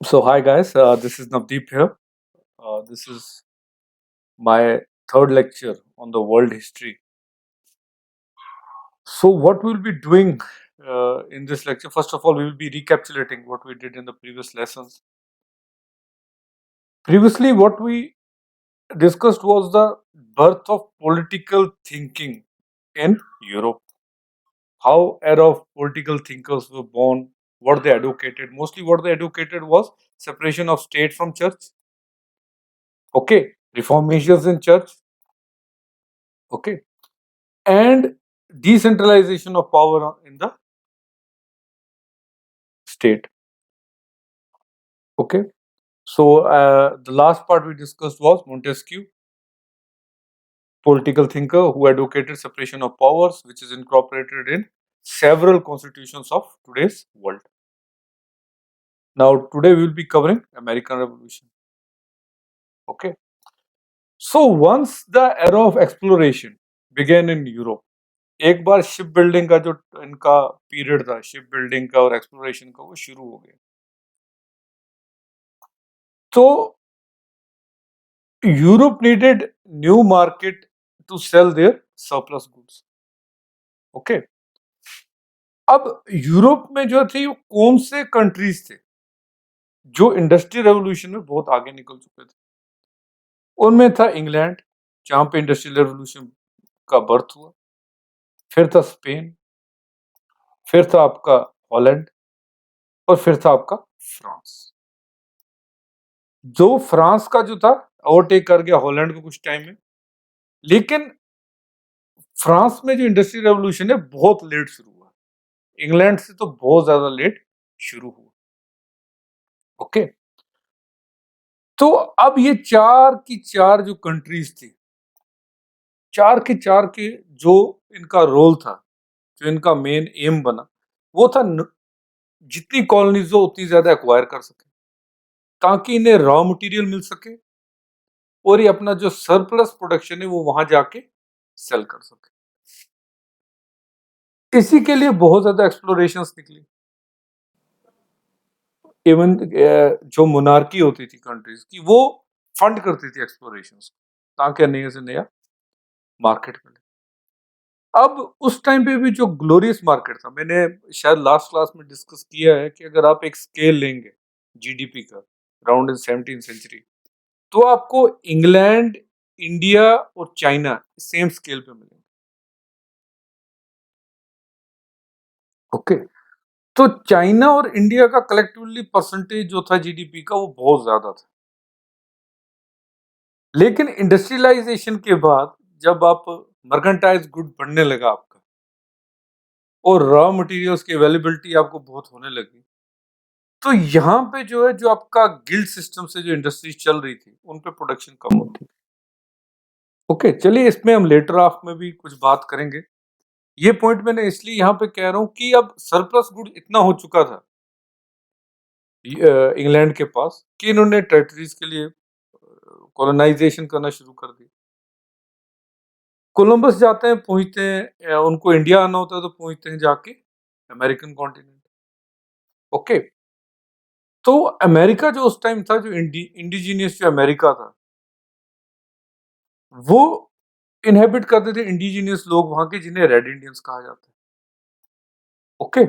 So, hi guys, this is Navdeep here. This is my third lecture on the world history. So, what we'll be doing in this lecture, first of all, we will be recapitulating what we did in the previous lessons. Previously, what we discussed was the birth of political thinking in Europe. How era of political thinkers were born, what they advocated. Mostly, what they advocated was separation of state from church. Okay, reform measures in church. Okay, and decentralization of power in the state. Okay, so the last part we discussed was Montesquieu, political thinker who advocated separation of powers, which is incorporated in several constitutions of today's world. Now, today we will be covering American Revolution. Okay, so once the era of exploration began in Europe, एक बार ship building का जो इनका period था, ship building का और exploration का, वो शुरू हो गया. तो Europe needed new market to sell their surplus goods. Okay, अब यूरोप में जो थे वो कौन से कंट्रीज थे जो इंडस्ट्रियल रेवोल्यूशन में बहुत आगे निकल चुके थे. उनमें था इंग्लैंड, जहां पे इंडस्ट्रियल रेवोल्यूशन का बर्थ हुआ. फिर था स्पेन, फिर था आपका हॉलैंड, और फिर था आपका फ्रांस. जो फ्रांस का जो था ओवरटेक कर गया हॉलैंड को कुछ टाइम में. लेकिन फ्रांस में जो इंडस्ट्रियल रेवोल्यूशन है बहुत लेट शुरू हुआ. इंग्लैंड से तो बहुत ज्यादा लेट शुरू हुआ. ओके, तो अब ये चार की चार जो कंट्रीज थी, चार के चार के जो इनका रोल था, जो इनका मेन एम बना, वो था जितनी कॉलोनीज हो उतनी ज्यादा एक्वायर कर सके, ताकि इन्हें रॉ मटेरियल मिल सके और ये अपना जो सरप्लस प्रोडक्शन है वो वहां जाके सेल कर सके. इसी के लिए बहुत ज्यादा एक्सप्लोरेशंस निकली. इवन जो मोनार्की होती थी कंट्रीज की, वो फंड करती थी एक्सप्लोरेशंस, ताकि नए से नया मार्केट मिले. अब उस टाइम पे भी जो ग्लोरियस मार्केट था, मैंने शायद लास्ट क्लास में डिस्कस किया है कि अगर आप एक स्केल लेंगे जीडीपी का अराउंड इन 17th सेंचुरी, तो आपको इंग्लैंड, इंडिया और चाइना सेम स्केल पे मिलेंगे. ओके, तो चाइना और इंडिया का कलेक्टिवली परसेंटेज जो था जीडीपी का वो बहुत ज्यादा था. लेकिन इंडस्ट्रियलाइजेशन के बाद जब आप मर्केंटाइज गुड बढ़ने लगा आपका, और रॉ मटेरियल्स की अवेलेबिलिटी आपको बहुत होने लगी, तो यहाँ पे जो है, जो आपका गिल्ड सिस्टम से जो इंडस्ट्रीज चल रही थी, उन पे प्रोडक्शन कम होती. ओके, चलिए इसमें हम लेटर ऑफ में भी कुछ बात करेंगे. ये पॉइंट मैंने इसलिए यहाँ पे कह रहा हूँ कि अब सरप्लस गुड इतना हो चुका था इंग्लैंड के पास कि इन्होंने टेरिटरीज के लिए कॉलोनाइजेशन करना शुरू कर दिया. कोलंबस जाते हैं, पहुंचते हैं, उनको इंडिया आना होता है तो पहुंचते हैं जाके अमेरिकन कॉन्टिनेंट. ओके, तो अमेरिका जो उस टाइम था, जो इंडिजीनियस जो अमेरिका था, वो इनहेबिट करते थे इंडिजीनियस लोग वहां के, जिन्हें रेड इंडियंस कहा जाता है. ओके,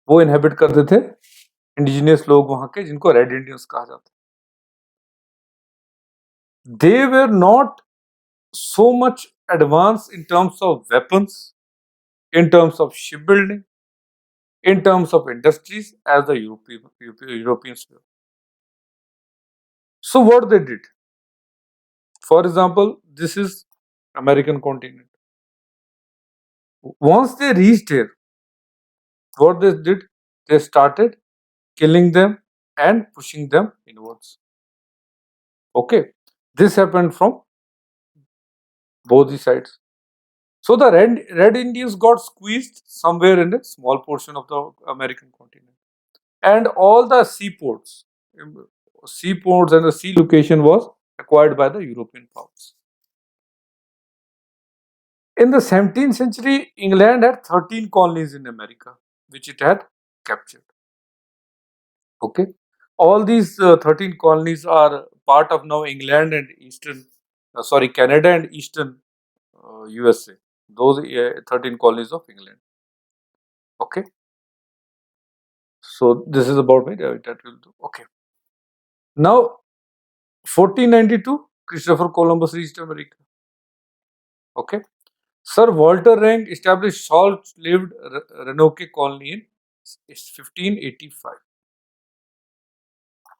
वो इनहेबिट करते थे इंडिजीनियस लोग वहां के, जिनको रेड इंडियंस कहा जाता है. They were not so much advanced in terms of weapons, in terms of shipbuilding, in terms of industries as the Europeans were. So what they did, for example, this is American continent. Once they reached here, what they did, they started killing them and pushing them inwards. Okay, this happened from both the sides. So the red Indians got squeezed somewhere in a small portion of the American continent, and all the seaports and the sea location was acquired by the European powers. In the 17th century, England had 13 colonies in America, which it had captured. Okay, All these 13 colonies are part of now England and Canada and Eastern USA. Those 13 colonies of England. Okay. So this is about me that will do. Okay. Now, 1492, Christopher Columbus reached America. Okay. Sir Walter Rand established short-lived Roanoke colony in 1585.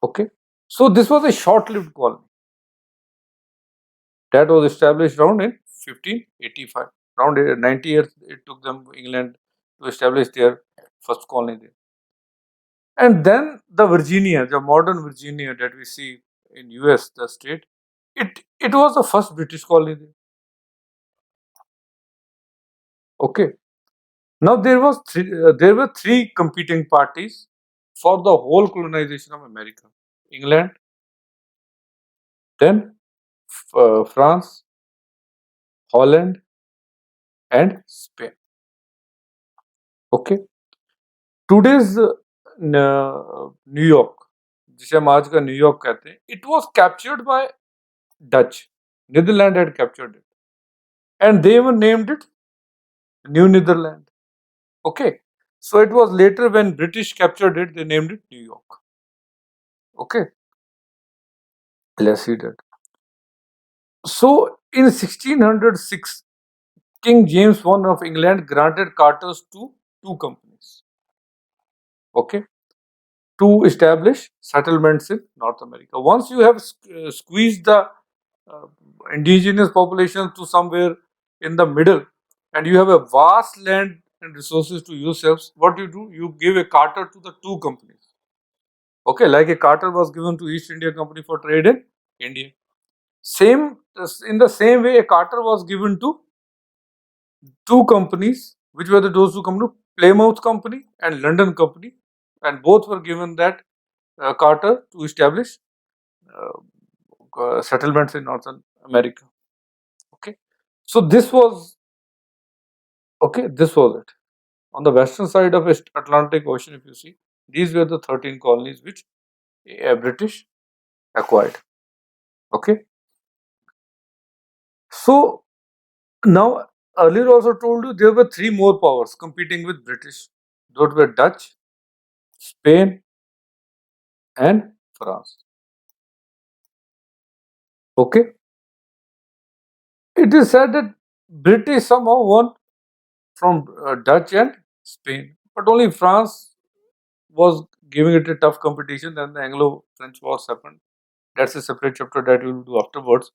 Okay. So this was a short-lived colony that was established around in 1585. Around 90 years it took them England to establish their first colony there. And then the Virginia, the modern Virginia that we see in US, the state, it was the first British colony there. Okay. Now there were three competing parties for the whole colonization of America: England, then France, Holland, and Spain. Okay. Today's new York, जिसे हम आज का New York कहते हैं, it was captured by Dutch. Netherlands had captured it, and they even named it New Netherland. Okay, so it was later when British captured it, they named it New York. Okay, let's see that. So in 1606, King James I of England granted charters to two companies. Okay, to establish settlements in North America. Once you have squeezed the uh, indigenous population to somewhere in the middle, and you have a vast land and resources to yourselves, what you do? You give a charter to the two companies. Okay, like a charter was given to East India Company for trade in India. Same in the same way, a charter was given to two companies, which were those two companies, Plymouth Company and London Company, and both were given that charter to establish settlements in Northern America. Okay, so this was it. On the western side of Atlantic Ocean, if you see, these were the 13 colonies which British acquired. Okay, so now earlier also told you there were three more powers competing with British. Those were Dutch, Spain, and France. Okay, it is said that British somehow won from Dutch and Spain, but only France was giving it a tough competition. Then the Anglo-French Wars happened. That's a separate chapter that we will do afterwards.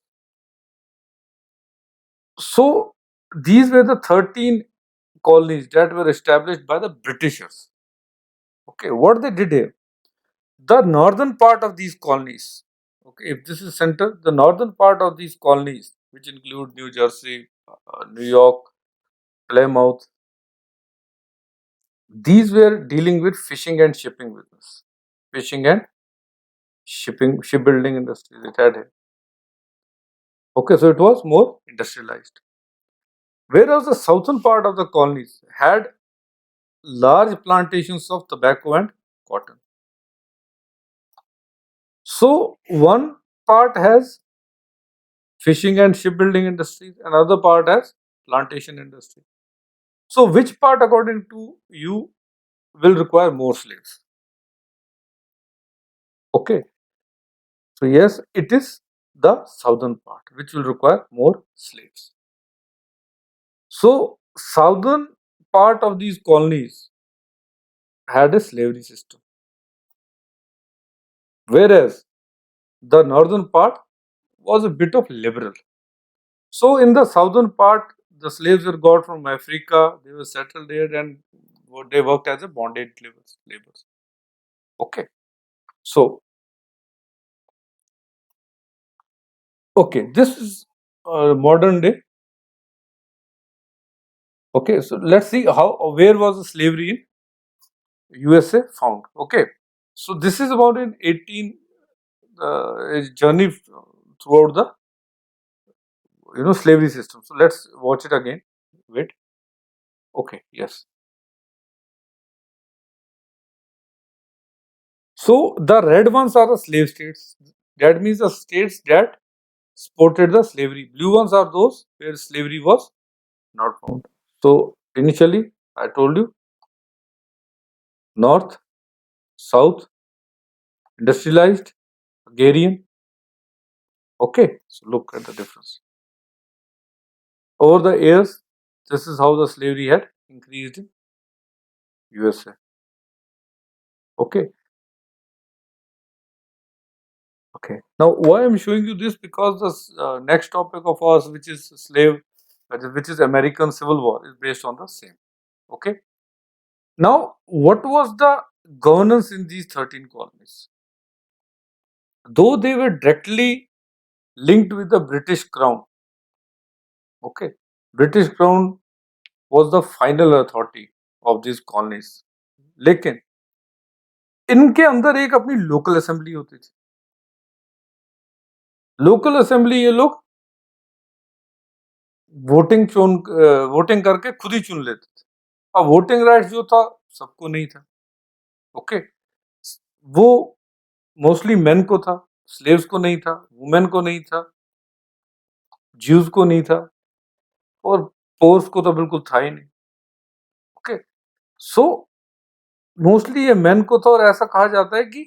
So these were the 13 colonies that were established by the Britishers. Okay, what they did here, the northern part of these colonies, okay, if this is center, the northern part of these colonies, which include New Jersey, New York, Plymouth, these were dealing with fishing and shipping business, fishing and shipbuilding industry it had here. Okay, so it was more industrialized. Whereas the southern part of the colonies had large plantations of tobacco and cotton. So one part has fishing and shipbuilding industries, another part has plantation industry. So which part, according to you, will require more slaves? Okay, so yes, it is the southern part which will require more slaves. So southern part of these colonies had a slavery system, whereas the northern part was a bit of liberal. So in the southern part, the slaves were got from Africa. They were settled there and they worked as a bonded laborers. Okay. So okay, this is modern day. Okay, so let's see how where was the slavery in USA found. Okay, so this is about in 18 a journey throughout the slavery system. So let's watch it again. Wait. Okay. Yes. So the red ones are the slave states. That means the states that supported the slavery. Blue ones are those where slavery was not found. So initially I told you north, south, industrialized, agrarian. Okay, so look at the difference. Over the years, this is how the slavery had increased in USA. Okay, okay. Now, why I'm showing you this, because the next topic of ours, which is which is American Civil War, is based on the same. Okay. Now, what was the governance in these 13 colonies? Though they were directly linked with the British Crown, okay, British Crown was the final authority of these colonies. लेकिन इनके अंदर एक अपनी local assembly होती थी. Local assembly ये लोग voting करके खुद ही चुन लेते थे. अब वोटिंग राइट्स जो था सबको नहीं था. ओके, वो मोस्टली मेन को था, स्लेव्स को नहीं था, वुमेन को नहीं था, ज्यूज को नहीं था, और पोर्स को तो बिल्कुल था ही नहीं. ओके, सो मोस्टली ये मेन को था, और ऐसा कहा जाता है कि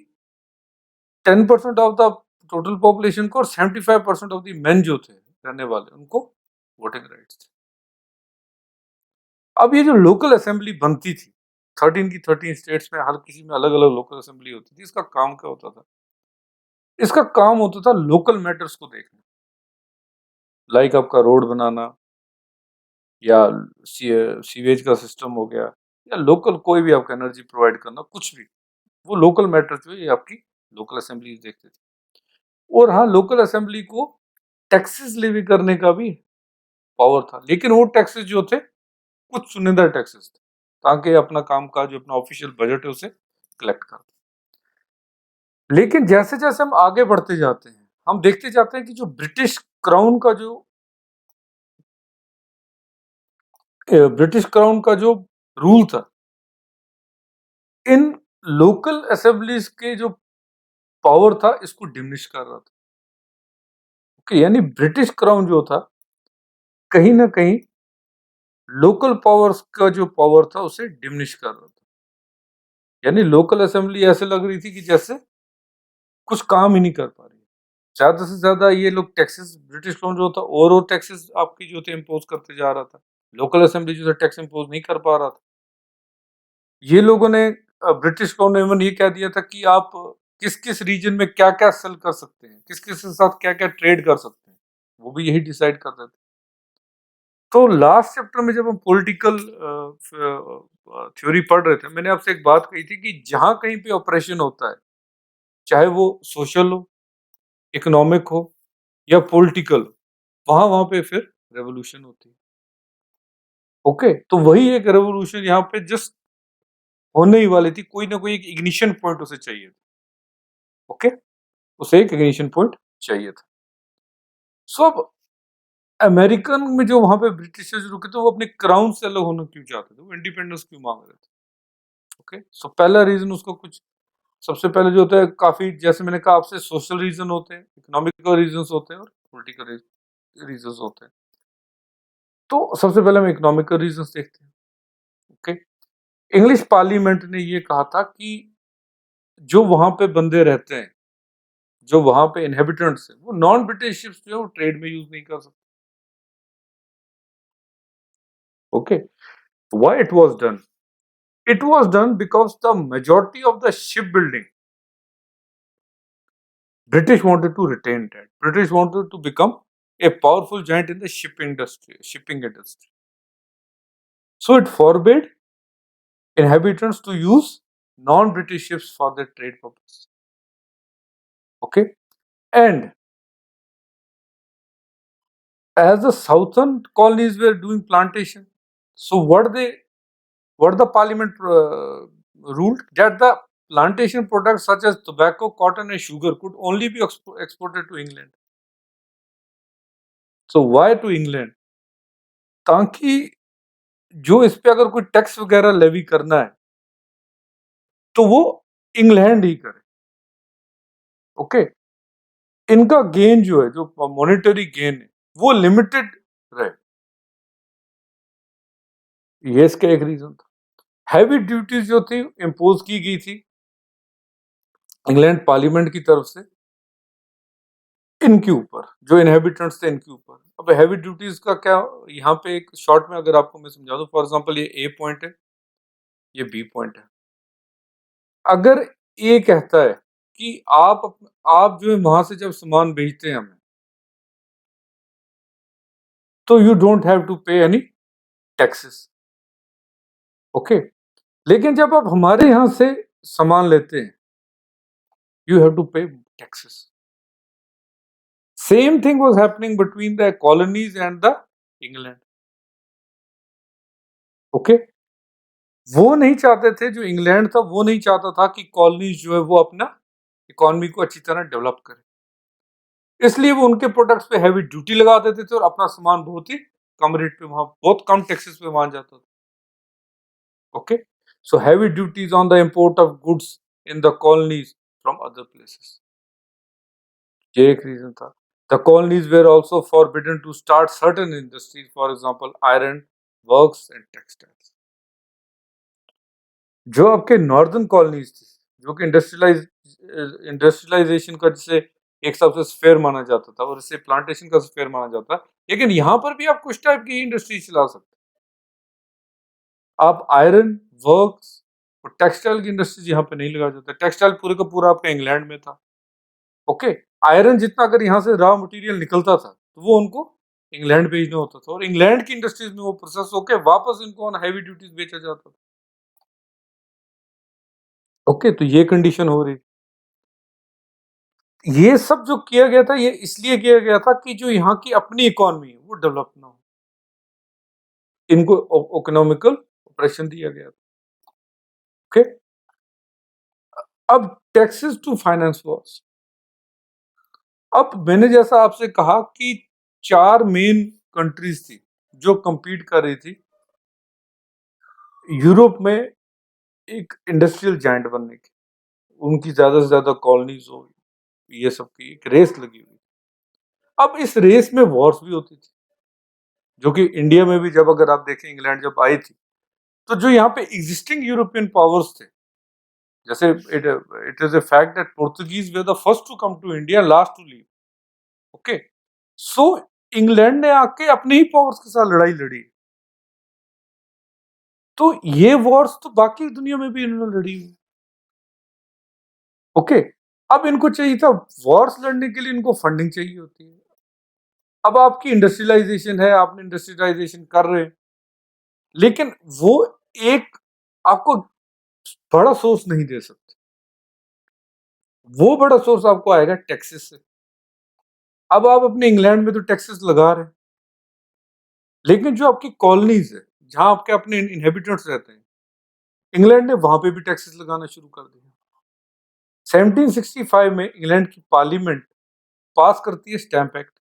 10% ऑफ द टोटल पॉपुलेशन को और 75% ऑफ द मेन जो थे रहने वाले, उनको वोटिंग राइट्स थे. अब ये जो लोकल असेंबली बनती थी 13 की 13 स्टेट्स में, हर किसी में अलग अलग लोकल असेंबली होती थी. इसका काम क्या होता था? इसका काम होता था लोकल मैटर्स को देखना, लाइक आपका रोड बनाना, या सीवेज का सिस्टम हो गया, या लोकल कोई भी आपका एनर्जी प्रोवाइड करना, कुछ भी, वो लोकल मैटर्स जो ये आपकी लोकल असेंबली देखते थे. और हाँ, लोकल असेंबली को टैक्सेस लेवी करने का भी पावर था, लेकिन वो टैक्सेस जो थे कुछ चुनिंदा टैक्सेस थे, ताकि अपना काम काज, जो अपना ऑफिशियल बजट है उसे कलेक्ट कर. लेकिन जैसे जैसे हम आगे बढ़ते जाते हैं, हम देखते जाते हैं कि जो ब्रिटिश क्राउन का जो रूल था, इन लोकल असेंबलीज के जो पावर था इसको डिमिनिश कर रहा था. ओके, यानी ब्रिटिश क्राउन जो था कहीं ना कहीं लोकल पावर्स का जो पावर था उसे डिमिनिश कर रहा था. यानी लोकल असेंबली ऐसे लग रही थी कि जैसे कुछ काम ही नहीं कर पा रही. ज्यादा से ज्यादा ये लोग टैक्सेस, ब्रिटिश क्राउन जो था और टैक्सेस आपकी जो थे इम्पोज करते जा रहा था. लोकल असेंबली जो था टैक्स इम्पोज नहीं कर पा रहा था. ये लोगों ने, ब्रिटिश क्राउन ने इवन ये कह दिया था कि आप किस किस रीजन में क्या क्या सेल कर सकते हैं, किस किस के साथ क्या क्या ट्रेड कर सकते हैं, वो भी यही डिसाइड करते थे. तो लास्ट चैप्टर में जब हम पॉलिटिकल थ्योरी पढ़ रहे थे, मैंने आपसे एक बात कही थी कि जहां कहीं पे ऑपरेशन होता है, चाहे वो सोशल हो, इकोनॉमिक हो, या पॉलिटिकल, वहां वहां पे फिर रेवोल्यूशन होती है. ओके, तो वही एक रेवोल्यूशन यहाँ पे जस्ट होने ही वाली थी. कोई ना कोई एक इग्निशन पॉइंट उसे चाहिए था. ओके, उसे एक इग्निशन पॉइंट चाहिए था. सो अब अमेरिकन में जो वहां पे ब्रिटिशर्स रुके थे, वो अपने क्राउन से अलग होना क्यों चाहते थे, वो इंडिपेंडेंस क्यों मांग रहे थे? ओके, सो पहला रीजन उसको कुछ, सबसे पहले जो होता है, काफी जैसे मैंने कहा आपसे, सोशल रीजन होते हैं, इकोनॉमिकल रीजन होते हैं, और पॉलिटिकल रीजन होते हैं. तो सबसे पहले हम इकोनॉमिकल रीजन देखते हैं. ओके, इंग्लिश पार्लियामेंट ने ये कहा था कि जो वहां पे बंदे रहते हैं, जो वहां पे इनहेबिटेंट्स है, वो नॉन ब्रिटिश शिप्स जो है वो ट्रेड में यूज नहीं कर सकते. Okay, why it was done? It was done because the majority of the shipbuilding, British wanted to retain that. British wanted to become a powerful giant in the shipping industry. So it forbade inhabitants to use non-British ships for their trade purpose. Okay, and as the southern colonies were doing plantation, so what the parliament ruled, that the plantation products such as tobacco, cotton, and sugar could only be exported to England. So why to England? ताकि जो इस पे अगर कोई tax वगैरह levy करना है, तो वो इंग्लैंड ही करे. ओके, इनका गेन जो है, जो मॉनेटरी गेन है, वो लिमिटेड रहे। ये इसका एक रीजन था। हैवी ड्यूटीज जो थी इम्पोज की गई थी इंग्लैंड पार्लियामेंट की तरफ से इनके ऊपर, जो इनहेबिटेंट्स थे इनके ऊपर। अब हैवी ड्यूटीज का क्या, यहाँ पे एक शॉर्ट में अगर आपको मैं समझा दूं, फॉर एग्जांपल ये ए पॉइंट है, ये बी पॉइंट है। अगर ए कहता है कि आप जो है वहां से जब सामान भेजते हैं हमें, तो यू डोंट हैव टू पे एनी टैक्सेस, ओके। लेकिन जब आप हमारे यहाँ से सामान लेते हैं, यू हैव टू पे taxes. Same thing was happening between the colonies and the England, okay. वो नहीं चाहते थे, जो इंग्लैंड था वो नहीं चाहता था कि कॉलोनीज जो है वो अपना इकोनॉमी को अच्छी तरह डेवलप करे, इसलिए वो उनके प्रोडक्ट्स पे हैवी ड्यूटी लगा देते थे और अपना सामान बहुत ही कम रेट पे, वहां बहुत कम टैक्सेस पे वहां जाता था, okay. So heavy duties on the import of goods in the colonies from other places, ये एक रीजन था। The colonies were also forbidden to start certain industries, for example iron works and textiles. जो आपके northern colonies थी, जो कि industrialisation का जैसे एक सबसे स्फेयर माना जाता था और इसे प्लांटेशन का स्फेयर माना जाता है, लेकिन यहाँ पर भी आप कुछ टाइप की इंडस्ट्री चला सकते हैं। आप आयरन वर्क्स और टेक्सटाइल की इंडस्ट्रीज यहाँ पे नहीं लगा जाता। टेक्सटाइल पूरे का पूरा आपका इंग्लैंड में था, ओके। आयरन जितना अगर यहाँ से रॉ मटेरियल निकलता था तो वो उनको इंग्लैंड भेजना होता था और इंग्लैंड की इंडस्ट्रीज में वो प्रोसेस होकर वापस इनको ऑन हैवी ड्यूटीज बेचा जाता था, ओके। तो ये कंडीशन हो रही। ये सब जो किया गया था, ये इसलिए किया गया था कि जो यहाँ की अपनी इकोनॉमी है वो डेवलप ना हो, इनको इकोनॉमिकल ऑपरेशन दिया गया था, ओके। अब टैक्सेस टू फाइनेंस वॉर्स। अब मैंने जैसा आपसे कहा कि चार मेन कंट्रीज थी जो compete कर रही थी यूरोप में एक इंडस्ट्रियल जायंट बनने की। उनकी ज्यादा से ज्यादा कॉलोनीज हो, ये सब की एक रेस लगी हुई। अब इस रेस में वॉर्स भी होती थी, जो कि इंडिया में भी जब अगर आप देखें, इंग्लैंड जब आई थी, तो जो यहाँ पे एग्जिस्टिंग यूरोपियन पावर्स थे, जैसे it is a fact that Portuguese were the first to come to India, last to leave, okay. So England ने आके अपने ही पावर्स के साथ लड़ाई लड़ी, तो ये वॉर्स तो बाकी दुनिया में भी इन्होंने लड़ी हुई, ओके। अब इनको चाहिए था, वॉर्स लड़ने के लिए इनको फंडिंग चाहिए होती है। अब आपकी इंडस्ट्रियलाइजेशन है, आप इंडस्ट्रियलाइजेशन कर रहे हैं, लेकिन वो एक आपको बड़ा सोर्स नहीं दे सकते। वो बड़ा सोर्स आपको आएगा टैक्सेस से। अब आप अपने इंग्लैंड में तो टैक्सेस लगा रहे हैं, लेकिन जो आपकी कॉलोनीज है, जहां आपके अपने इनहेबिटेंट्स रहते हैं, इंग्लैंड ने वहां पे भी टैक्सेस लगाना शुरू कर दिया। 1765 में इंग्लैंड की पार्लियामेंट पास करती है स्टैंप एक्ट,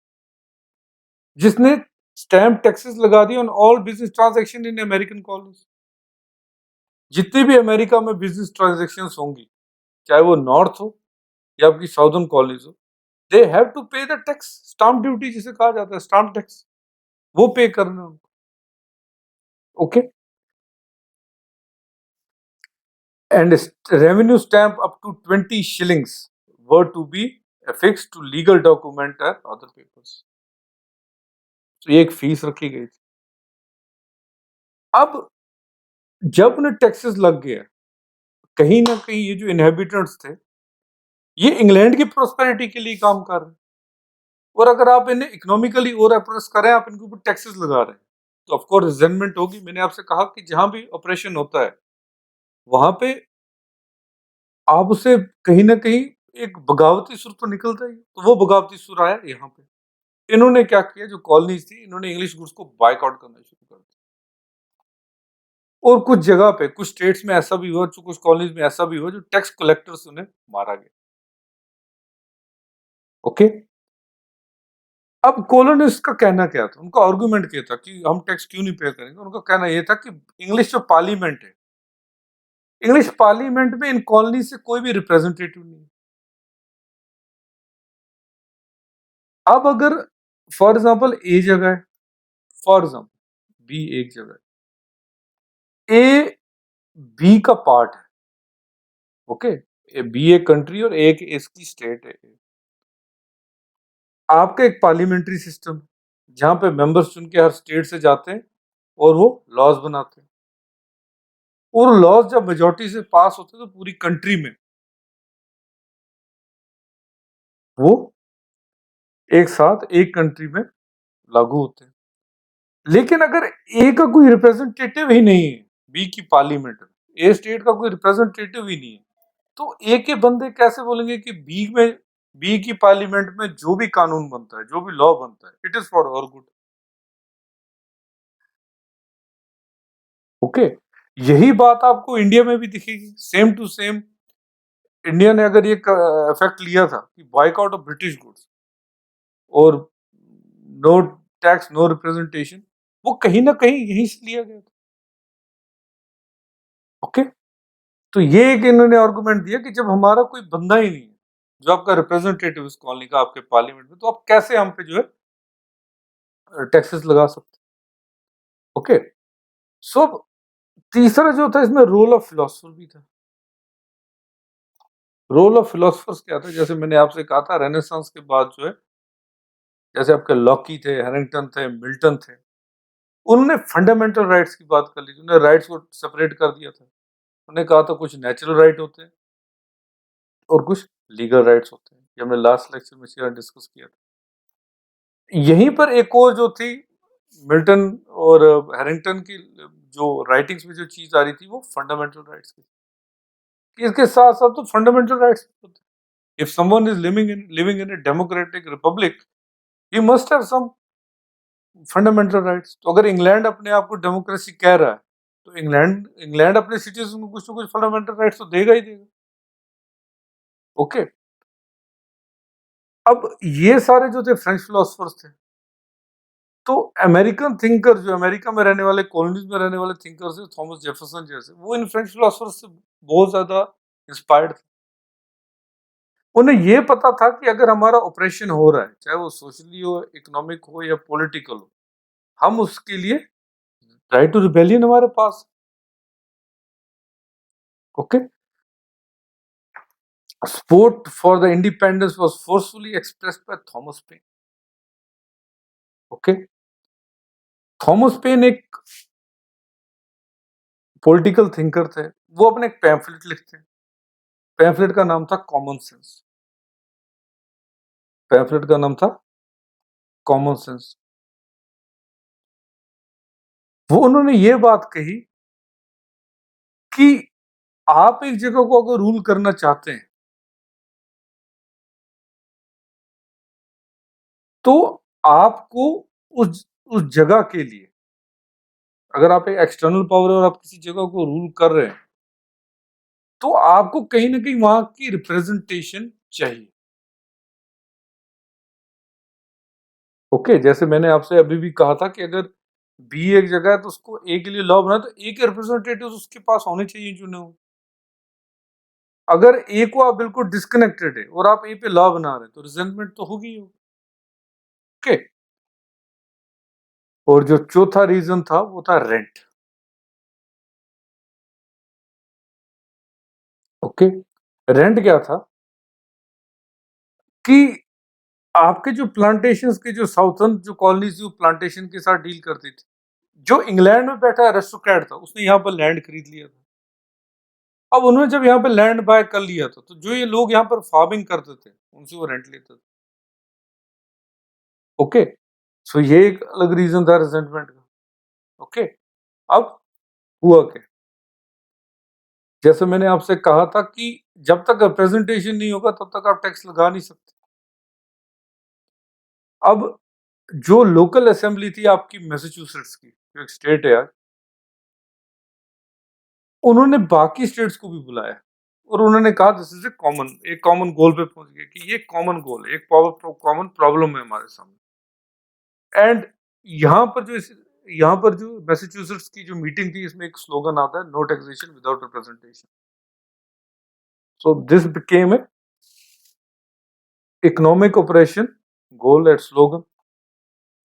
जिसने स्टैंप टैक्सेस लगा दिए on all business transaction in American colonies. जितनी भी अमेरिका में बिजनेस ट्रांजैक्शंस होंगी, चाहे वो नॉर्थ हो या आपकी साउदर्न कॉलोनीज हो, दे हैव टू पे द टैक्स, स्टाम्प ड्यूटी जिसे कहा जाता है, स्टाम्प टैक्स, वो पे करना उनको, okay. And revenue stamp up to 20 shillings were to be affixed to legal document and other papers। तो ये एक फीस रखी गई थी। अब जब उन्हें टैक्सेस लग गया, कहीं ना कहीं ये जो इनहेबिटेंट्स थे, ये इंग्लैंड की प्रोस्पेरिटी के लिए काम कर रहे हैं, और अगर आप इन्हें इकोनॉमिकली और अप्रेस करें, आप इनके ऊपर टैक्सेस लगा रहे हैं, तो ऑफकोर्स रिजेंटमेंट होगी। मैंने आपसे कहा कि जहां भी ऑपरेशन होता है, वहां पे आप उसे कहीं ना कहीं एक बगावती सुर तो निकलता ही है। तो वो बगावती सुर आया यहाँ पे। इन्होंने क्या किया, जो कॉलोनीज थी, इन्होंने इंग्लिश गुड्स को बायकॉट करना शुरू कर दिया। और कुछ जगह पे, कुछ स्टेट्स में ऐसा भी हुआ, कुछ कॉलोनीज में ऐसा भी हुआ, जो टैक्स कलेक्टर्स उन्हें मारा गया, ओके। अब कॉलोनिस्ट का कहना क्या था, उनका आर्गुमेंट क्या था कि हम टैक्स क्यों नहीं पे करेंगे। उनका कहना यह था कि इंग्लिश जो पार्लियामेंट है, इंग्लिश पार्लियामेंट में इन कॉलोनी से कोई भी रिप्रेजेंटेटिव नहीं है, अब अगर फॉर एग्जांपल ए जगह है, फॉर एग्जांपल बी एक जगह है, ए बी का पार्ट है, ओके, बी एक कंट्री और एक इसकी स्टेट है। आपका एक पार्लियामेंट्री सिस्टम जहां पे मेंबर्स चुन के हर स्टेट से जाते हैं और वो लॉज बनाते हैं, और लॉज जब मेजोरिटी से पास होते हैं तो पूरी कंट्री में वो एक साथ एक कंट्री में लागू होते हैं। लेकिन अगर ए का कोई रिप्रेजेंटेटिव ही नहीं है बी की पार्लियामेंट में, ए स्टेट का कोई रिप्रेजेंटेटिव ही नहीं है, तो ए के बंदे कैसे बोलेंगे कि बी की पार्लियामेंट में जो भी कानून बनता है, जो भी लॉ बनता है, it is for our good. Okay, यही बात आपको इंडिया में भी दिखेगी, सेम टू सेम। इंडिया ने अगर ये इफेक्ट लिया था कि बॉयकॉट ऑफ ब्रिटिश गुड्स और नो टैक्स नो रिप्रेजेंटेशन, वो कहीं ना कहीं यहीं से लिया गया था। ओके, तो ये एक इन्होंने आर्गुमेंट दिया कि जब हमारा कोई बंदा ही नहीं है जो आपका रिप्रेजेंटेटिव इस कॉलोनी का आपके पार्लियामेंट में, तो आप कैसे हम पे जो है टैक्सेस लगा सकते। ओके, सो तीसरा जो था इसमें रोल ऑफ फिलोसफर भी था। रोल ऑफ फिलोसफर्स क्या था, जैसे मैंने आपसे कहा था रेनेसांस के बाद जो है, जैसे आपके लॉकी थे, हैरिंगटन थे, मिल्टन थे, उन्होंने फंडामेंटल राइट्स की बात कर ली थी, उन्होंने राइट्स को सेपरेट कर दिया था। उन्होंने कहा था कुछ नेचुरल राइट होते हैं और कुछ लीगल राइट्स होते हैं, ये हमने लास्ट लेक्चर में शेयर डिस्कस किया था। यहीं पर एक और जो थी मिल्टन और हैरिंगटन की जो राइटिंग्स में जो चीज आ रही थी वो फंडामेंटल राइट्स की, कि इसके साथ साथ तो फंडामेंटल राइट्स होते हैं। If someone is living in a democratic republic, he must have some fundamental rights. तो अगर इंग्लैंड अपने आप को डेमोक्रेसी कह रहा है, तो इंग्लैंड इंग्लैंड अपने सिटीजन को कुछ ना कुछ फंडामेंटल राइट्स तो देगा ही देगा। ओके, अब ये सारे जो थे फ्रेंच फिलोसफर्स थे, तो अमेरिकन थिंकर जो अमेरिका में रहने वाले, कॉलोनीज में रहने वाले थिंकर्स थे, थॉमस जेफरसन जैसे, वो इन फ्रेंच फिलोसफर्स से बहुत ज्यादा इंस्पायर्ड थे। उन्हें ये पता था कि अगर हमारा ऑपरेशन हो रहा है, चाहे वो सोशली हो, इकोनॉमिक हो या पॉलिटिकल हो, हम उसके लिए राइट टू रिबेलियन हमारे पास। Okay, support for the independence was forcefully expressed by Thomas Paine. Okay, Thomas pen एक पॉलिटिकल थिंकर थे, वो अपने एक पैम्फलेट लिखते हैं। पैम्फलेट का नाम था कॉमन सेंस। पैम्फलेट का नाम था कॉमन सेंस। वो उन्होंने ये बात कही कि आप एक जगह को अगर रूल करना चाहते हैं, तो आपको उस जगह के लिए, अगर आप एक एक्सटर्नल पावर और आप किसी जगह को रूल कर रहे हैं, तो आपको कहीं ना कहीं वहां की रिप्रेजेंटेशन चाहिए। ओके, जैसे मैंने आपसे अभी भी कहा था कि अगर बी एक जगह है तो उसको ए के लिए लॉ बना, तो ए के रिप्रेजेंटेटिव उसके पास होने चाहिए जो ना हो। अगर ए को आप बिल्कुल डिस्कनेक्टेड है और आप ए पे लॉ बना रहे हैं, तो रिजेंटमेंट तो होगी ही। ओके, और जो चौथा रीजन था वो था रेंट। ओके, रेंट क्या था कि आपके जो प्लांटेशन के जो साउथर्न जो कॉलोनीज जो प्लांटेशन के साथ डील करती थी, जो इंग्लैंड में बैठा एरिस्टोक्रेट था, उसने यहाँ पर लैंड खरीद लिया था। अब उन्होंने जब यहाँ पे लैंड बाय कर लिया था, तो जो ये लोग यहाँ पर फार्मिंग करते थे, उनसे वो रेंट लेते थे। ओके, सो ये एक अलग रीजन था रिजेंटमेंट का। ओके, अब हुआ क्या, जैसे मैंने आपसे कहा था कि जब तक रिप्रेजेंटेशन नहीं होगा तब तक आप टैक्स लगा नहीं सकते। अब जो लोकल असेंबली थी आपकी मैसाचुसेट्स की, जो एक स्टेट है यार, उन्होंने बाकी स्टेट्स को भी बुलाया और उन्होंने कहा दिस इज ए कॉमन, एक कॉमन गोल पे पहुंच गए कि ये कॉमन गोल है, एक कॉमन प्रॉब्लम है हमारे सामने। एंड यहाँ पर जो यहाँ पर जो मैसाचुसेट्स की जो मीटिंग थी, इसमें एक स्लोगन आता है, no taxation without representation. So this became a economic operation goal and slogan.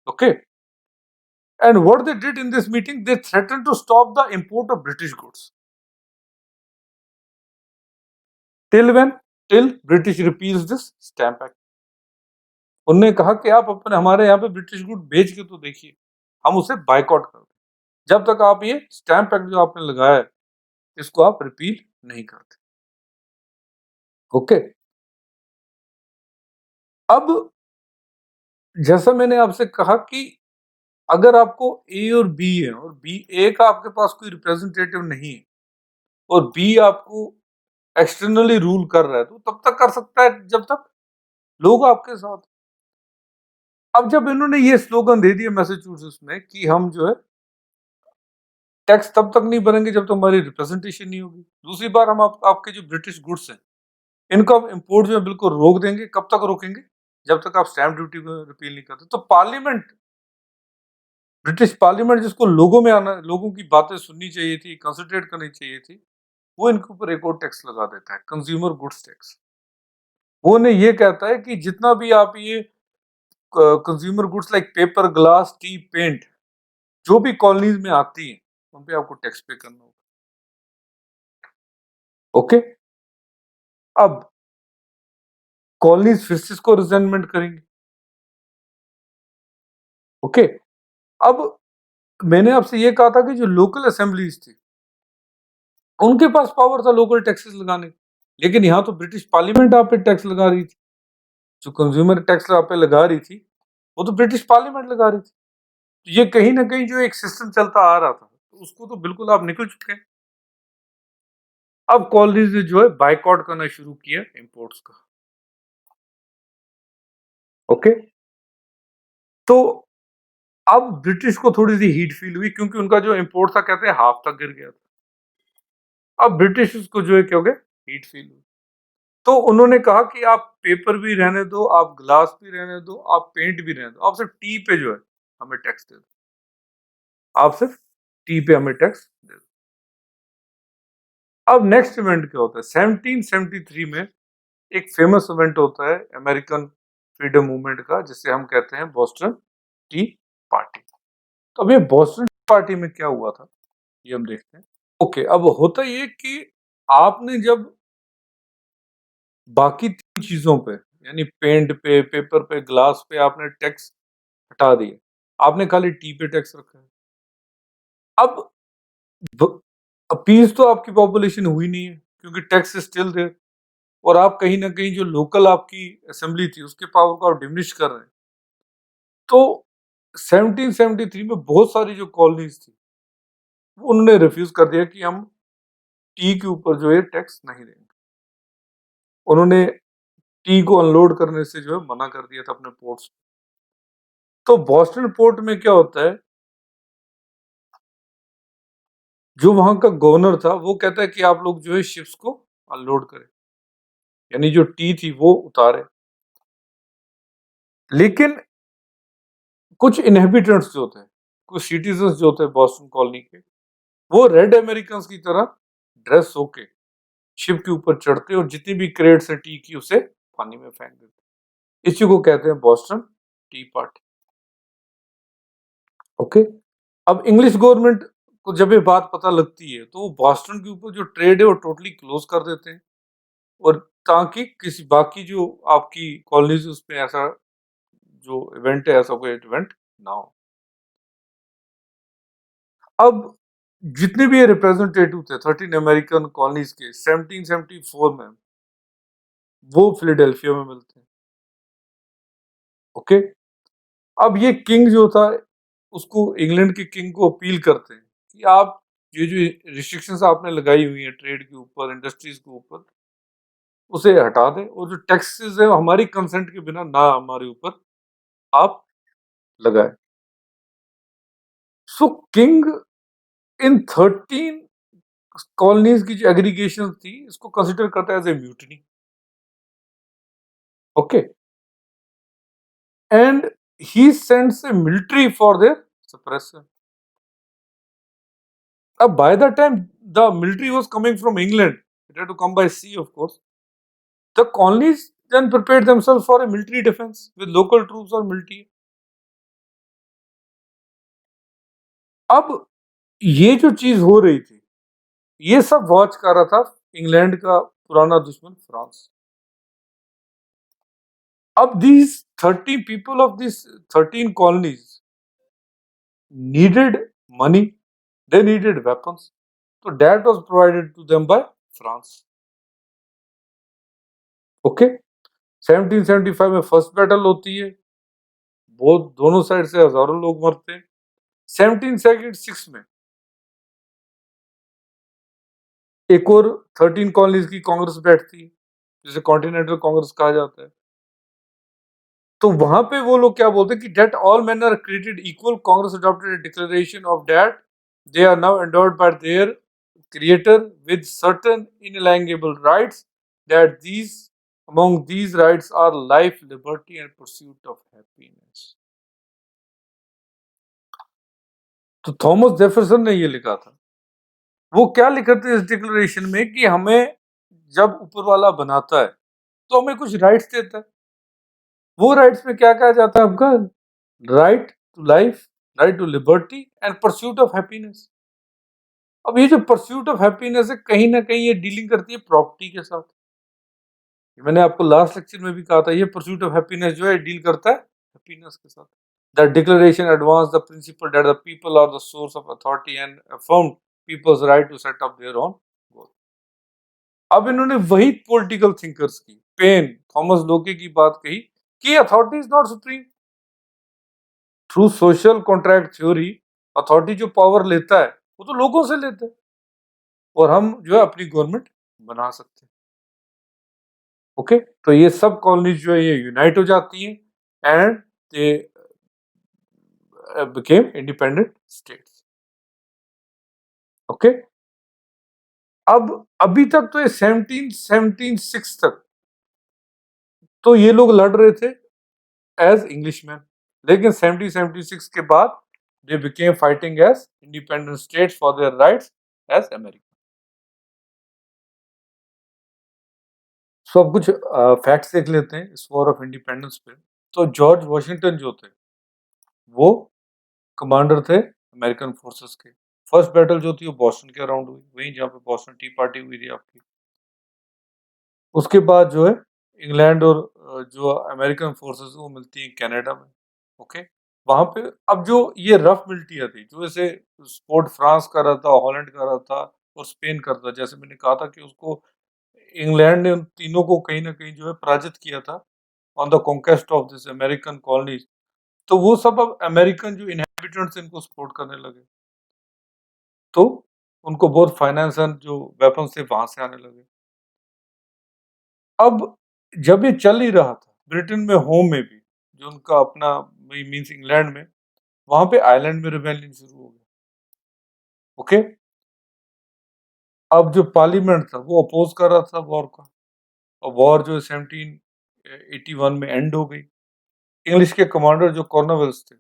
Okay. And what they did in this meeting, they threatened to stop the import of British goods. Till when? Till British repeals this Stamp Act. उन्होंने कहा कि आप अपने हमारे यहाँ पे British good बेच के तो देखिए, हम उसे बायकॉट कर दें। जब तक आप ये स्टैम्प एक्ट जो आपने लगाया है, इसको आप रिपील नहीं करते। ओके। अब जैसा मैंने आपसे कहा कि अगर आपको ए और बी है और बी ए का आपके पास कोई रिप्रेजेंटेटिव नहीं है और बी आपको एक्सटर्नली रूल कर रहा है, तो तब तक कर सकता है जब तक लोग आपके साथ। अब जब इन्होंने ये स्लोगन दे दिया मैसेच्यूसेट्स में कि हम जो है टैक्स तब तक नहीं भरेंगे जब तक हमारी रिप्रेजेंटेशन नहीं होगी। दूसरी बार हम आपके जो ब्रिटिश गुड्स हैं, इनको हम इंपोर्ट जो है बिल्कुल रोक देंगे। कब तक रोकेंगे? जब तक आप स्टैम्प ड्यूटी को रिपील नहीं करते। तो पार्लियामेंट, ब्रिटिश पार्लियामेंट जिसको लोगों में आना, लोगों की बातें सुननी चाहिए थी, कंसिडरेट करनी चाहिए थी, वो इनके ऊपर एक और टैक्स लगा देता है, कंज्यूमर गुड्स टैक्स। वो ने ये कहता है कि जितना भी आप ये consumer goods like paper, glass, tea, paint, जो भी कॉलोनीज में आती हैं, उन पे आपको टैक्स पे करना होगा। ओके। अब कॉलोनीज फिर से इसको रिजेंटमेंट करेंगे। ओके। अब मैंने आपसे ये कहा था कि जो लोकल असेंबलीज थी, उनके पास पावर था लोकल टैक्सेस लगाने का। लेकिन यहाँ तो ब्रिटिश पार्लियामेंट आप पे टैक्स लगा रही थी। जो कंज्यूमर टैक्स आप पे लगा रही थी, वो तो ब्रिटिश पार्लियामेंट लगा रही थी। तो ये कहीं ना कहीं जो एक सिस्टम चलता आ रहा था, तो उसको तो बिल्कुल आप निकल चुके हैं। अब कॉलोनीज ने जो है बाइकआउट करना शुरू किया इंपोर्ट्स का। ओके। तो अब ब्रिटिश को थोड़ी सी हीट फील हुई, क्योंकि उनका जो इंपोर्ट था, कहते हैं हाफ तक गिर गया था। अब ब्रिटिश को जो है क्या हो गया, हीट फील हुई। तो उन्होंने कहा कि आप पेपर भी रहने दो, आप ग्लास भी रहने दो, आप पेंट भी रहने दो, आप सिर्फ टी पे जो है हमें टैक्स दे दो। आप सिर्फ टी पे हमें टैक्स दे दो। अब नेक्स्ट इवेंट क्या होता है? 1773 में एक फेमस इवेंट होता है अमेरिकन फ्रीडम मूवमेंट का, जिसे हम कहते हैं बॉस्टन टी पार्टी। तो अब ये बॉस्टन टी पार्टी में क्या हुआ था, ये हम देखते हैं। ओके। अब होता ये कि आपने जब बाकी तीन चीजों पे, यानी पेंट पे, पेपर पे, ग्लास पे आपने टैक्स हटा दिए, आपने खाली टी पे टैक्स रखा है। अब अपीज तो आपकी पॉपुलेशन हुई नहीं है, क्योंकि टैक्स स्टिल देयर, और आप कहीं ना कहीं जो लोकल आपकी असेंबली थी, उसके पावर को आप डिमिनिश कर रहे हैं। तो 1773 में बहुत सारी जो कॉलोनीज थी, उन्होंने रिफ्यूज कर दिया कि हम टी के ऊपर जो है टैक्स नहीं देंगे। उन्होंने टी को अनलोड करने से जो है मना कर दिया था अपने पोर्ट्स। तो बॉस्टन पोर्ट में क्या होता है, जो वहां का गवर्नर था, वो कहता है कि आप लोग जो है शिप्स को अनलोड करें, यानी जो टी थी वो उतारे। लेकिन कुछ इनहेबिटेंट्स जो होते हैं, कुछ सिटीजन्स जो होते हैं बॉस्टन कॉलोनी के, वो रेड अमेरिकन की तरह ड्रेस होके शिप के ऊपर चढ़ते और जितनी भी क्रेट्स है टी की, उसे पानी में फेंक देते। इसी को कहते हैं बॉस्टन टी पार्टी। ओके। अब इंग्लिश गवर्नमेंट को जब ये बात पता लगती है, तो वो बॉस्टन के ऊपर जो ट्रेड है वो टोटली क्लोज कर देते हैं, और ताकि किसी बाकी जो आपकी कॉलोनीज उस पे ऐसा जो इवेंट है, ऐसा कोई इवेंट ना हो। अब जितने भी ये रिप्रेजेंटेटिव थे 13 अमेरिकन कॉलोनीज के, 1774 में वो फिलाडेल्फिया में मिलते हैं। ओके। अब ये किंग जो था, उसको इंग्लैंड के किंग को अपील करते हैं कि आप ये जो रिस्ट्रिक्शंस आपने लगाई हुई है ट्रेड के ऊपर, इंडस्ट्रीज के ऊपर, उसे हटा दें, और जो टैक्सेस है हमारी कंसेंट के बिना ना हमारे ऊपर आप लगाए। सो किंग इन 13 कॉलोनीज की जो एग्रीगेशन थी, इसको कंसिडर करता है as a mutiny. Okay. And he sends a military for their suppression. By the time the military was coming from England, it had to come by sea, of course. The colonies then prepared themselves for a military defense with local troops or military. अब ये जो चीज हो रही थी, ये सब watch कर रहा था इंग्लैंड का पुराना दुश्मन फ्रांस. अब these 30 people of these 13 colonies needed money, they needed weapons. So that was provided to them by France. Okay, 1775 में फर्स्ट बैटल होती है, बहुत दोनों साइड से हजारों लोग मरते हैं. 1776 में एक और 13 कॉलोनीज की कांग्रेस बैठती है, जिसे कॉन्टिनेंटल कांग्रेस कहा जाता है. तो वहां पे वो लोग क्या बोलते हैं कि that all man are created equal. Congress adopted a declaration of that they are now endowed by their creator with certain inalienable rights, that these among these rights are life, liberty and pursuit of happiness. तो Thomas Jefferson ने ये लिखा था. वो क्या लिखा था इस डिक्लेरेशन में कि हमें जब ऊपर वाला बनाता है तो हमें कुछ राइट्स देता है. वो राइट्स में क्या कहा जाता है आपका? Right to life, right to liberty and pursuit of happiness. अब ये जो परस्यूट ऑफ हैप्पीनेस है, कहीं ना कहीं ये डीलिंग करती है प्रॉपर्टी के साथ. मैंने आपको लास्ट लेक्चर में भी कहा था, ये परस्यूट ऑफ हैप्पीनेस जो है डील करता है हैप्पीनेस के साथ. The declaration advance the principle that the people are the source of authority and affirmed people's right to set up their own goal. अब इन्होंने वही पॉलिटिकल थिंकर्स की, पेन, थॉमस लोके की बात कही कि authority is not supreme. Through social contract theory authority जो power लेता है वो तो लोगों से लेता है, और हम जो है अपनी गवर्नमेंट बना सकते हैं. ओके, तो ये सब कॉलोनीज जो है ये यूनाइट हो जाती हैं and they became independent states. Okay, अब अभी तक तो ये 1776 तक तो ये लोग लड़ रहे थे एज इंग्लिशमैन, लेकिन 1776 के बाद they became fighting as independent states for their rights as America. So अब कुछ फैक्ट्स देख लेते हैं इस वॉर ऑफ इंडिपेंडेंस पे. तो जॉर्ज वॉशिंगटन जो थे वो कमांडर थे अमेरिकन फोर्सेस के. फर्स्ट बैटल जो थी वो बॉस्टन के अराउंड हुई, वहीं जहाँ पे बॉस्टन टी पार्टी हुई थी आपकी. उसके बाद जो है इंग्लैंड और जो अमेरिकन फोर्सेस वो मिलती हैं कनाडा में. ओके, वहां पे अब जो ये रफ मिलिटिया थी, जो ऐसे स्पोर्ट फ्रांस कर रहा था, हॉलैंड कर रहा था और स्पेन कर रहा था, जैसे मैंने कहा था कि उसको इंग्लैंड ने उन तीनों को कहीं ना कहीं जो है पराजित किया था on the conquest of this American colonies. तो वो सब अब अमेरिकन जो इनहेबिटेंट्स इनको सपोर्ट करने लगे, तो उनको बहुत फाइनेंस एंड जो वेपन्स थे वहां से आने लगे. अब जब ये चल ही रहा था ब्रिटेन में, होम में भी, जो उनका अपना मीन्स इंग्लैंड में, वहां पे आयरलैंड में रिबेलियन शुरू हो गया. ओके, अब जो पार्लियामेंट था वो अपोज कर रहा था वॉर का, और वॉर जो 1781 में एंड हो गई. इंग्लिश के कमांडर जो कॉर्नवेल्स थे,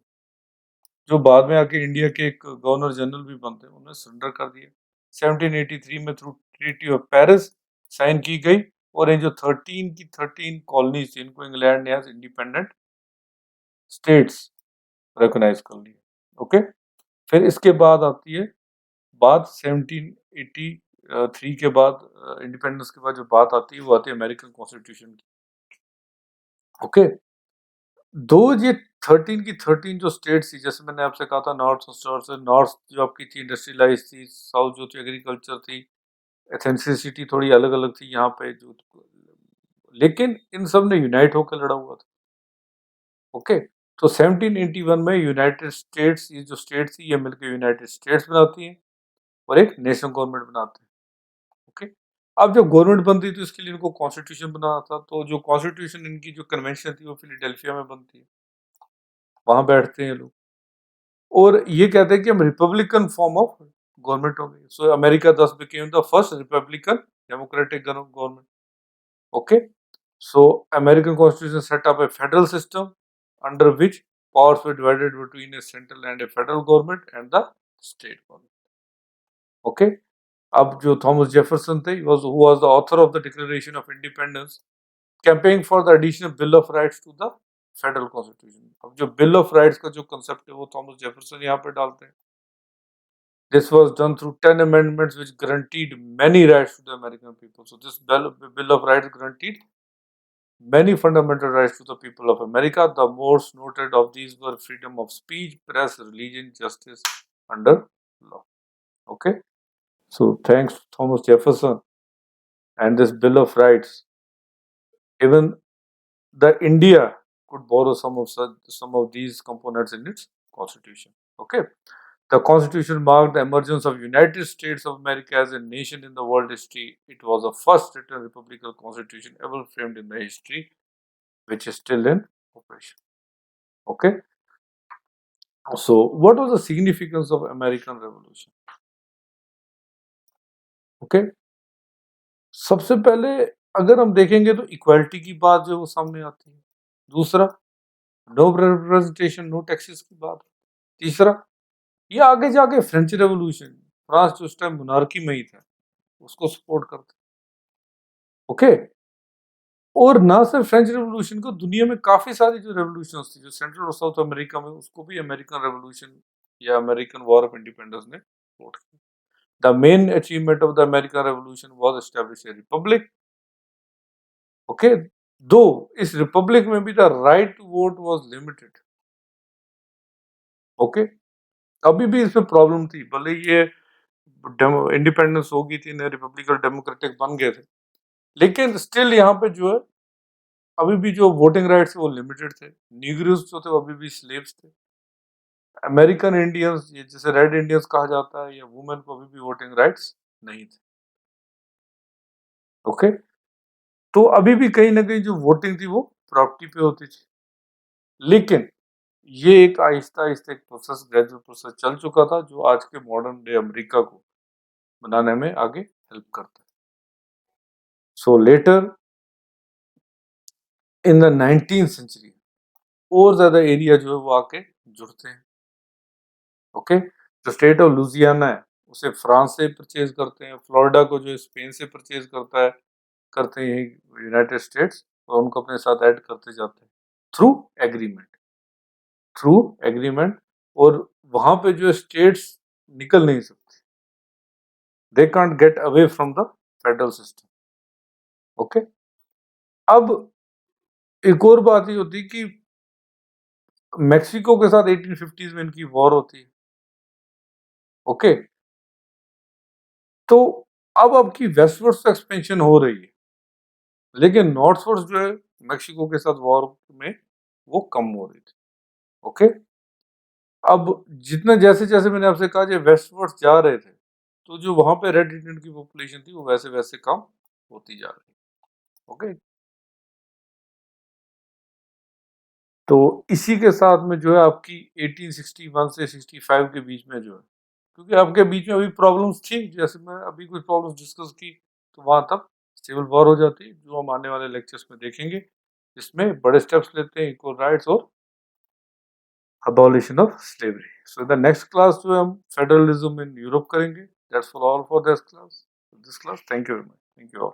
जो बाद में आके इंडिया के एक गवर्नर जनरल भी बनते, उन्होंने सरेंडर कर दिया. 1783 में through treaty of Paris sign की गई, और ये जो 13 की 13 कॉलोनीज थी इनको इंग्लैंड ने एज इंडिपेंडेंट स्टेट्स रिकॉग्नाइज कर लिया. ओके, फिर इसके बाद आती है बात 1783 के बाद, इंडिपेंडेंस के बाद जो बात आती है वो आती है अमेरिकन कॉन्स्टिट्यूशन की. ओके, दो ये 13 की 13 जो स्टेट्स थी, जैसे मैंने आपसे कहा था नॉर्थ और साउथ से, नॉर्थ जो आपकी थी इंडस्ट्रियलाइज थी, साउथ जो थी एग्रीकल्चर थी, एथेंसिसिटी थोड़ी अलग अलग थी यहाँ पे जो, लेकिन इन सब ने यूनाइट होकर लड़ा हुआ था. ओके, तो 1781 में यूनाइटेड स्टेट्स, ये जो स्टेट थी ये मिलकर यूनाइटेड स्टेट्स बनाती हैं और एक नेशनल गवर्नमेंट बनाते हैं. ओके, अब जब गवर्नमेंट बनती है तो इसके लिए इनको कॉन्स्टिट्यूशन बनाना था. तो जो कॉन्स्टिट्यूशन इनकी जो कन्वेंशन थी वो फिलाडेल्फिया में बनती है, वहां बैठते हैं लोग और ये कहते हैं कि हम रिपब्लिकन फॉर्म ऑफ गवर्नमेंट हो गई. सो अमेरिका दस became the first Republican democratic government. Okay, so American Constitution set up a federal system under which powers were divided between a central and a federal government and the state government. Okay, अब जो Thomas Jefferson थे, who was the author of the Declaration of Independence, campaigning for the additional Bill of Rights to the federal constitution. अब जो bill of rights का जो concept है वो Thomas Jefferson यहाँ पे डालते हैं। This was done through 10 amendments which guaranteed many rights to the American people. So this bill of Rights guaranteed many fundamental rights to the people of America. The most noted of these were freedom of speech, press, religion, justice under law. Okay. So thanks to Thomas Jefferson and this Bill of Rights, even the India could borrow some of these components in its constitution. Okay. The Constitution marked the emergence of United States of America as a nation in the world history. It was the first written republican constitution ever framed in the history, which is still in operation. Okay. So, what was the significance of American Revolution? Okay. सबसे पहले अगर हम देखेंगे तो equality की बात जो है वो सामने आती है। दूसरा, नो रिप्रेजेंटेशन, नो टैक्सेस की बात। तीसरा, ये आगे जाके फ्रेंच रेवोल्यूशन, फ्रांस जो उस टाइम मोनार्की में ही था, उसको सपोर्ट करते। ओके। और ना सिर्फ फ्रेंच रेवोल्यूशन को, दुनिया में काफी सारी जो रेवोल्यूशंस थी जो सेंट्रल और साउथ अमेरिका में, उसको भी अमेरिकन रेवोल्यूशन या अमेरिकन वॉर ऑफ इंडिपेंडेंस ने सपोर्ट किया। The main achievement of the American revolution was establish a republic. Okay. Though इस रिपब्लिक में भी the right to vote was limited. Okay. अभी भी इसमें प्रॉब्लम थी, भले ये इंडिपेंडेंस हो गई थी, रिपब्लिकन डेमोक्रेटिक बन गए थे, लेकिन स्टिल यहाँ पे जो है अभी भी जो वोटिंग राइट्स वो लिमिटेड थे। नीग्रोस जो थे वो अभी भी स्लेव्स थे। अमेरिकन इंडियंस, ये जिसे रेड इंडियंस कहा जाता है, या वुमेन को अभी भी वोटिंग राइट्स नहीं थे। ओके। तो अभी भी कहीं ना कहीं जो वोटिंग थी वो प्रॉपर्टी पे होती थी, लेकिन ये एक आहिस्ता आहिस्ता एक प्रोसेस, ग्रेजुअल प्रोसेस चल चुका था, जो आज के मॉडर्न डे अमेरिका को बनाने में आगे हेल्प करता है। So later in the 19th century और ज्यादा एरिया जो है वो आके जुड़ते हैं। ओके। जो स्टेट ऑफ लुजियाना है उसे फ्रांस से परचेज करते हैं, फ्लोरिडा को जो स्पेन से परचेज करता है, करते हैं यूनाइटेड स्टेट्स, और उनको अपने साथ ऐड करते जाते हैं थ्रू एग्रीमेंट, थ्रू एग्रीमेंट। और वहां पे जो स्टेट्स निकल नहीं सकते, they can't get away from the federal system. Okay. अब एक और बात ये होती है कि मेक्सिको के साथ 1850s में इनकी वॉर होती है। ओके। तो अब आपकी वेस्टवर्ड्स तो एक्सपेंशन हो रही है, लेकिन नॉर्थवर्ड्स जो है मेक्सिको के साथ वॉर में वो कम हो रही थी। ओके। अब जितना जैसे जैसे मैंने आपसे कहा जो वेस्टवर्ड्स जा रहे थे, तो जो वहां पे रेड इंडियन की पॉपुलेशन थी वो वैसे वैसे कम होती जा रही। ओके। तो इसी के साथ में जो है आपकी 1861 से 65 के बीच में जो है, क्योंकि आपके बीच में अभी प्रॉब्लम्स थी, जैसे मैं अभी कुछ प्रॉब्लम्स डिस्कस की, तो वहां तक सिविल वॉर हो जाती है, जो हम आने वाले लेक्चर्स में देखेंगे, जिसमें बड़े स्टेप्स लेते हैं इक्वल राइट्स और abolition of slavery. So in the next class जो हम फेडरलिज्म इन यूरोप करेंगे. That's for all for this class. Thank you very much. Thank you all.